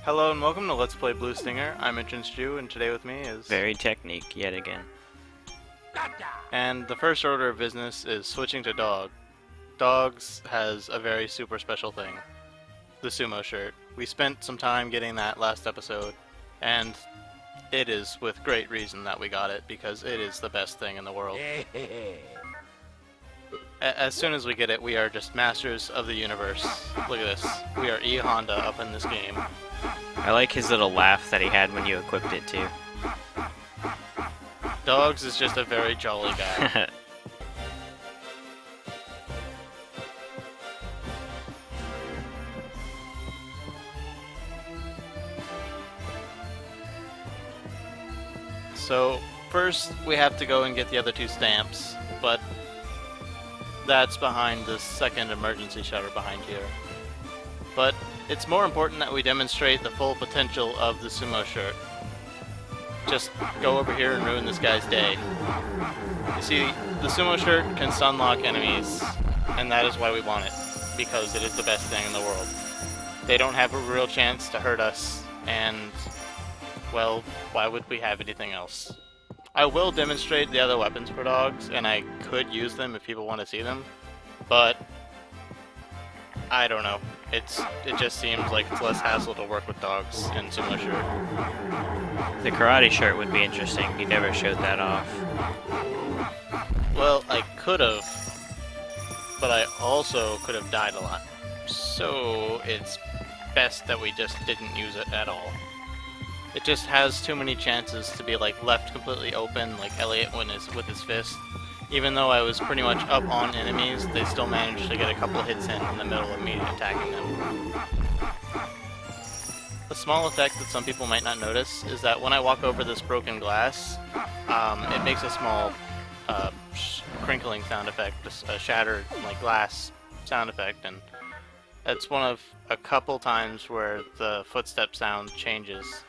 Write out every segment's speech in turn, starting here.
Hello and welcome to Let's Play Blue Stinger. I'm EntranceJew, and today with me is VariedTechnique yet again. And the first order of business is switching to dog. Dogs has a very super special thing. The sumo shirt. We spent some time getting that last episode, and it is with great reason that we got it, because it is the best thing in the world. As soon as we get it, we are just masters of the universe. Look at this. We are E Honda up in this game. I like his little laugh that he had when you equipped it too. Dogs is just a very jolly guy. So, first we have to go and get the other two stamps, but that's behind the second emergency shutter behind here. But it's more important that we demonstrate the full potential of the sumo shirt. Just go over here and ruin this guy's day. You see, the sumo shirt can stunlock enemies, and that is why we want it, because it is the best thing in the world. They don't have a real chance to hurt us, and, well, why would we have anything else? I will demonstrate the other weapons for dogs, and I could use them if people want to see them, but I don't know. It just seems like it's less hassle to work with dogs in sumo shirt. The karate shirt would be interesting. You never showed that off. Well, I could have, but I also could have died a lot. So it's best that we just didn't use it at all. It just has too many chances to be like left completely open, like Elliot when with his fist. Even though I was pretty much up on enemies, they still managed to get a couple hits in the middle of me attacking them. A small effect that some people might not notice is that when I walk over this broken glass, it makes a small crinkling sound effect, a shattered like glass sound effect, and that's one of a couple times where the footstep sound changes.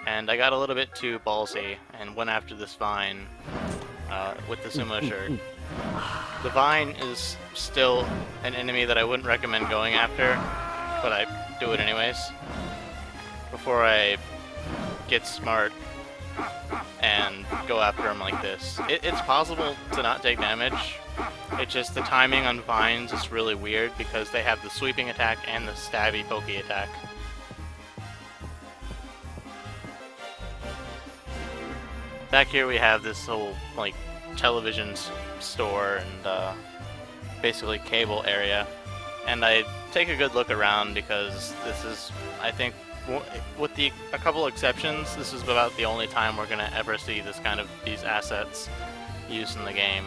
And I got a little bit too ballsy and went after this vine with the sumo shirt. The vine is still an enemy that I wouldn't recommend going after, but I do it anyways. Before I get smart and go after him like this. It's possible to not take damage. It's just the timing on vines is really weird because they have the sweeping attack and the stabby pokey attack. Back here we have this whole like television store and basically cable area, and I take a good look around because this is, I think, with a couple exceptions, this is about the only time we're gonna ever see these assets used in the game.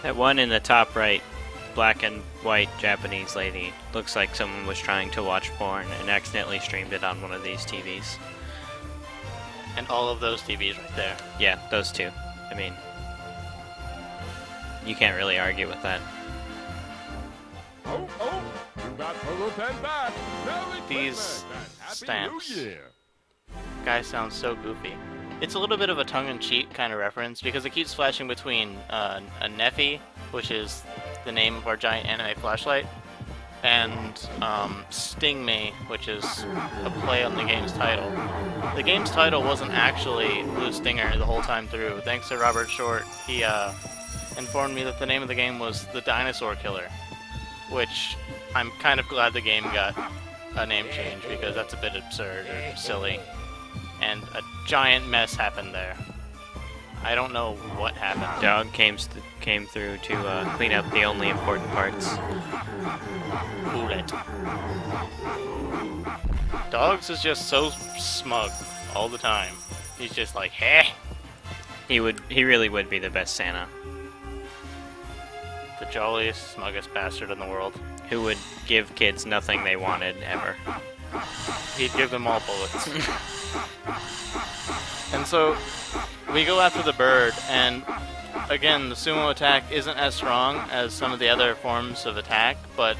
That one in the top right, black and white Japanese lady, looks like someone was trying to watch porn and accidentally streamed it on one of these TVs. And all of those TVs right there. Yeah, those two. I mean, you can't really argue with that. Oh, you got Polo Pen back. These stamps. Guy sounds so goofy. It's a little bit of a tongue-in-cheek kind of reference because it keeps flashing between a Neffy, which is the name of our giant anime flashlight, and Sting Me, which is a play on the game's title. The game's title wasn't actually Blue Stinger the whole time through. Thanks to Robert Short, he informed me that the name of the game was The Dinosaur Killer, which I'm kind of glad the game got a name change because that's a bit absurd or silly. And a giant mess happened there. I don't know what happened. Dog came through to clean up the only important parts. Bullet. Dogs is just so smug all the time. He's just like, heh. He really would be the best Santa. The jolliest, smuggest bastard in the world. Who would give kids nothing they wanted, ever. He'd give them all bullets. And so, we go after the bird, and again, the sumo attack isn't as strong as some of the other forms of attack, but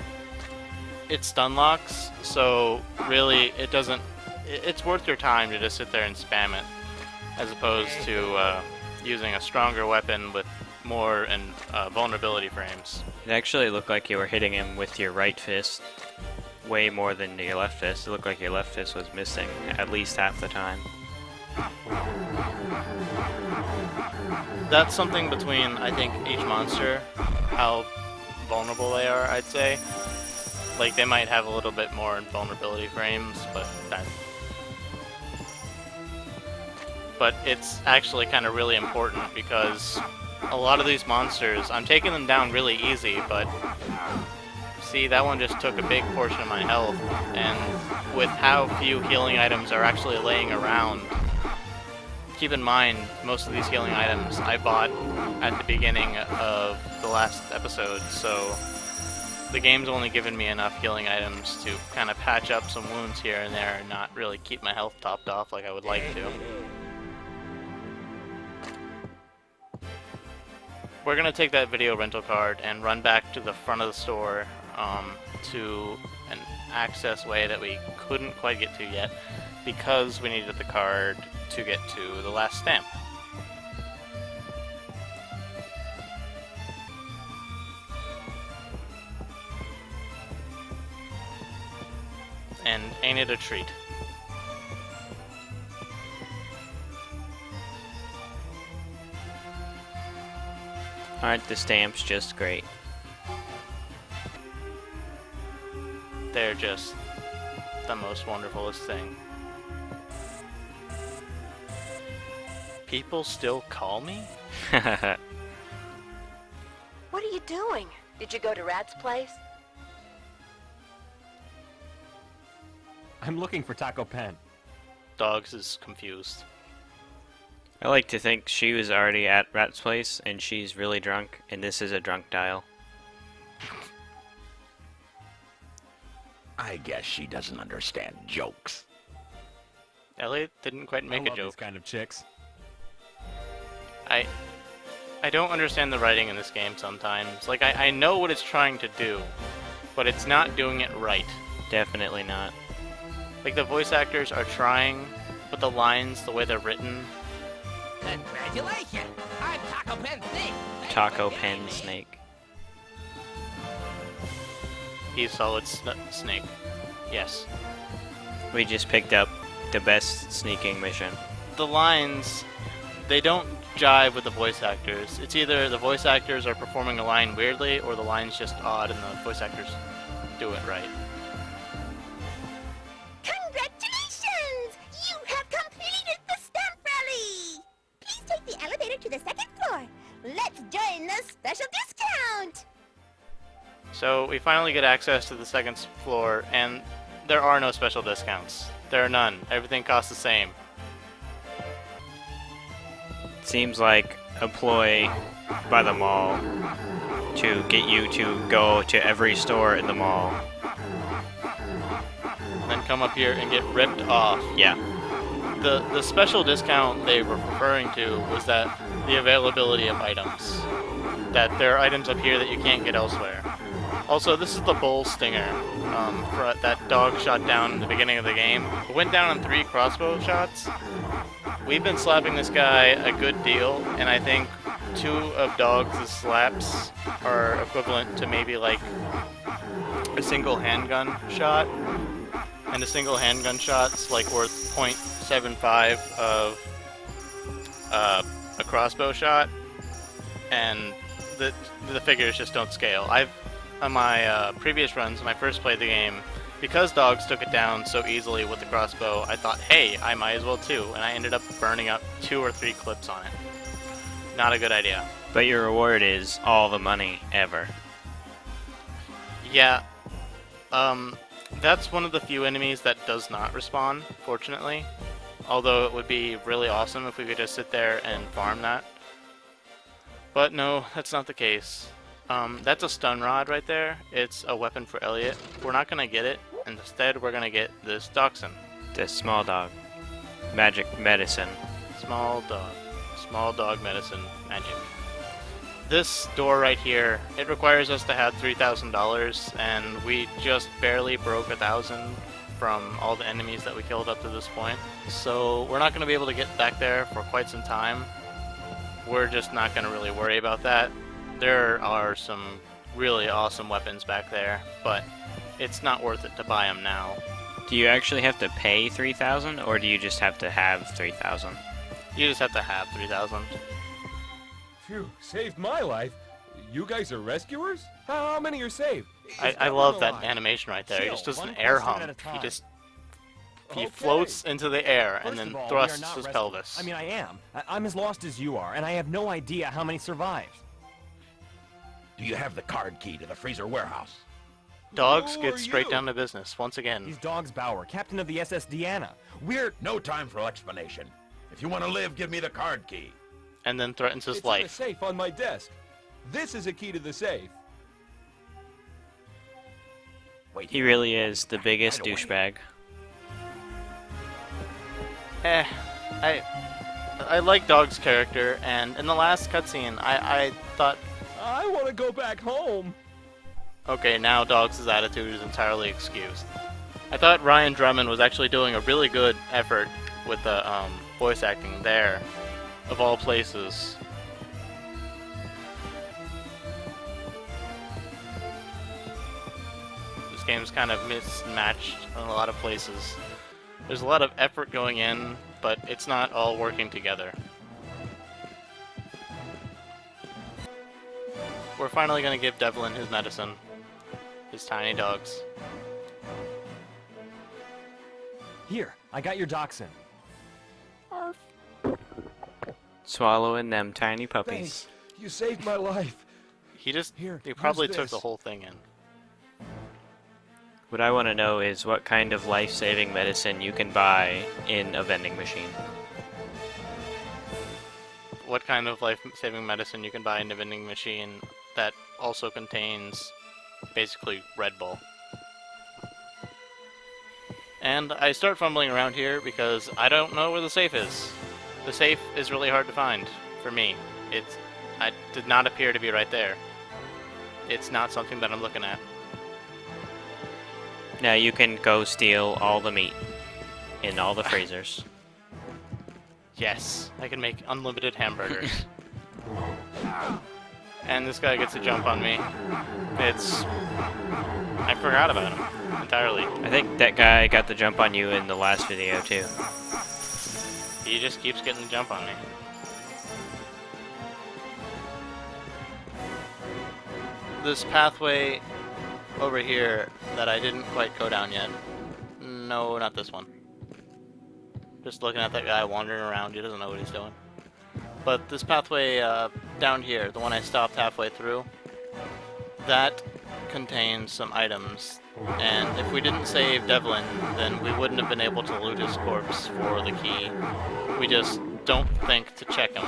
it stun locks, so really it's worth your time to just sit there and spam it, as opposed to using a stronger weapon with more vulnerability frames. It actually looked like you were hitting him with your right fist. way more than your left fist. It looked like your left fist was missing at least half the time. That's something between, I think, each monster, how vulnerable they are, I'd say. Like, they might have a little bit more invulnerability frames, but it's actually kind of really important because a lot of these monsters, I'm taking them down really easy, but see, that one just took a big portion of my health, and with how few healing items are actually laying around, keep in mind, most of these healing items I bought at the beginning of the last episode, so the game's only given me enough healing items to kind of patch up some wounds here and there and not really keep my health topped off like I would like to. We're going to take that video rental card and run back to the front of the store to an access way that we couldn't quite get to yet because we needed the card to get to the last stamp. And ain't it a treat? Aren't the stamps just great? They're just the most wonderfulest thing. People still call me? What are you doing? Did you go to Rat's place? I'm looking for Taco Pen. Dogs is confused. I like to think she was already at Rat's place and she's really drunk, and this is a drunk dial. I guess she doesn't understand jokes. Elliot didn't quite make I a love joke. these kind of chicks. I don't understand the writing in this game sometimes. Like, I know what it's trying to do, but it's not doing it right. Definitely not. Like, the voice actors are trying, but the lines, the way they're written... Congratulations! I'm Taco Pen Snake! Taco Pen Snake. He's solid snake. Yes. We just picked up the best sneaking mission. The lines, they don't jive with the voice actors. It's either the voice actors are performing a line weirdly, or the line's just odd and the voice actors do it right. Congratulations! You have completed the stamp rally! Please take the elevator to the second floor. Let's join the special discount! So we finally get access to the second floor, and there are no special discounts. There are none. Everything costs the same. Seems like a ploy by the mall to get you to go to every store in the mall. And then come up here and get ripped off. Yeah. The special discount they were referring to was that the availability of items. That there are items up here that you can't get elsewhere. Also, this is the bull stinger for that dog shot down in the beginning of the game. It went down on 3 crossbow shots. We've been slapping this guy a good deal, and I think 2 of Dog's slaps are equivalent to maybe like a single handgun shot. And a single handgun shot's like worth 0.75 of a crossbow shot, and the figures just don't scale. On my previous runs, when I first played the game, because Dogs took it down so easily with the crossbow, I thought, hey, I might as well too, and I ended up burning up 2 or 3 clips on it. Not a good idea. But your reward is all the money ever. Yeah, that's one of the few enemies that does not respawn, fortunately. Although it would be really awesome if we could just sit there and farm that. But no, that's not the case. That's a stun rod right there. It's a weapon for Elliot. We're not going to get it. Instead, we're going to get this dachshund. The small dog. Magic medicine. Small dog. Small dog medicine magic. This door right here, it requires us to have $3,000, and we just barely broke 1,000 from all the enemies that we killed up to this point. So we're not going to be able to get back there for quite some time. We're just not going to really worry about that. There are some really awesome weapons back there, but it's not worth it to buy them now. Do you actually have to pay 3,000, or do you just have to have 3,000? You just have to have 3,000. Phew, saved my life. You guys are rescuers? How many are saved? I love that animation right there. He just does an air hump. He floats into the air and then thrusts his pelvis. I mean, I am. I'm as lost as you are, and I have no idea how many survived. Do you have the card key to the freezer warehouse? Dogs Who get are straight you? down to business once again. He's Dogs Bauer, captain of the SS Deanna. We're... No time for explanation. If you want to live, give me the card key. And then threatens his It's in the life. safe on my desk. This is a key to the safe. Wait. He really is the biggest Right away. douchebag. I like Dog's character, and in the last cutscene, I thought, I want to go back home. okay, now Dog's attitude is entirely excused. I thought Ryan Drummond was actually doing a really good effort with the voice acting there, of all places. This game's kind of mismatched in a lot of places. There's a lot of effort going in, but it's not all working together. We're finally going to give Devlin his medicine. His tiny dogs. Here, I got your dachshund. Swallowing them tiny puppies. Thanks. You saved my life. He Here, probably use took the this. whole thing in. What I want to know is what kind of life-saving medicine you can buy in a vending machine. What kind of life-saving medicine you can buy in a vending machine that also contains basically Red Bull. And I start fumbling around here because I don't know where the safe is. The safe is really hard to find for me. It did not appear to be right there. It's not something that I'm looking at. Now you can go steal all the meat in all the freezers. Yes, I can make unlimited hamburgers. And this guy gets a jump on me. I forgot about him entirely. I think that guy got the jump on you in the last video too. He just keeps getting the jump on me. This pathway over here that I didn't quite go down yet. No, not this one. Just looking at that guy wandering around, he doesn't know what he's doing. But this pathway down here, the one I stopped halfway through, that contains some items. And if we didn't save Devlin, then we wouldn't have been able to loot his corpse for the key. We just don't think to check him.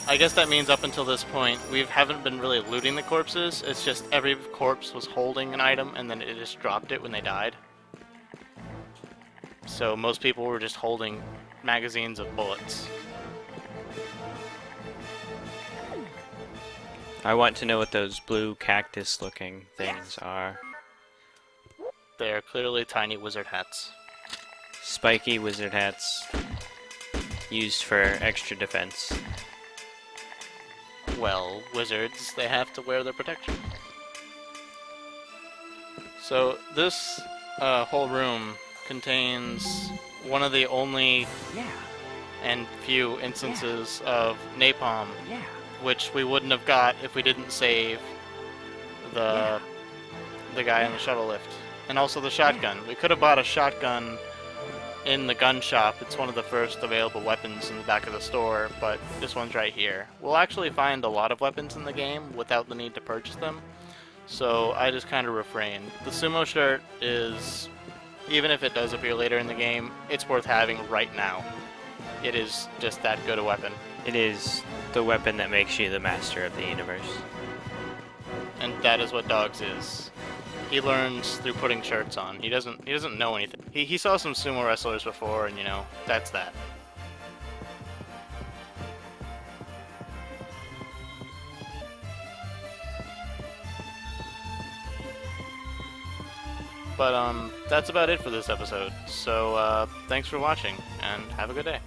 I guess that means up until this point, we haven't been really looting the corpses. It's just every corpse was holding an item, and then it just dropped it when they died. So most people were just holding magazines of bullets. I want to know what those blue cactus-looking things are. They are clearly tiny wizard hats. Spiky wizard hats used for extra defense. Well, wizards, they have to wear their protection. So this whole room contains one of the only and few instances of napalm, which we wouldn't have got if we didn't save the guy in the shuttle lift. And also the shotgun. We could have bought a shotgun in the gun shop. It's one of the first available weapons in the back of the store, but this one's right here. We'll actually find a lot of weapons in the game without the need to purchase them, so I just kind of refrained. The sumo shirt is, even if it does appear later in the game, it's worth having right now. It is just that good a weapon. It is the weapon that makes you the master of the universe. And that is what Dogs is. He learns through putting shirts on. He doesn't know anything. He saw some sumo wrestlers before, and you know, that's that. But that's about it for this episode. So thanks for watching, and have a good day.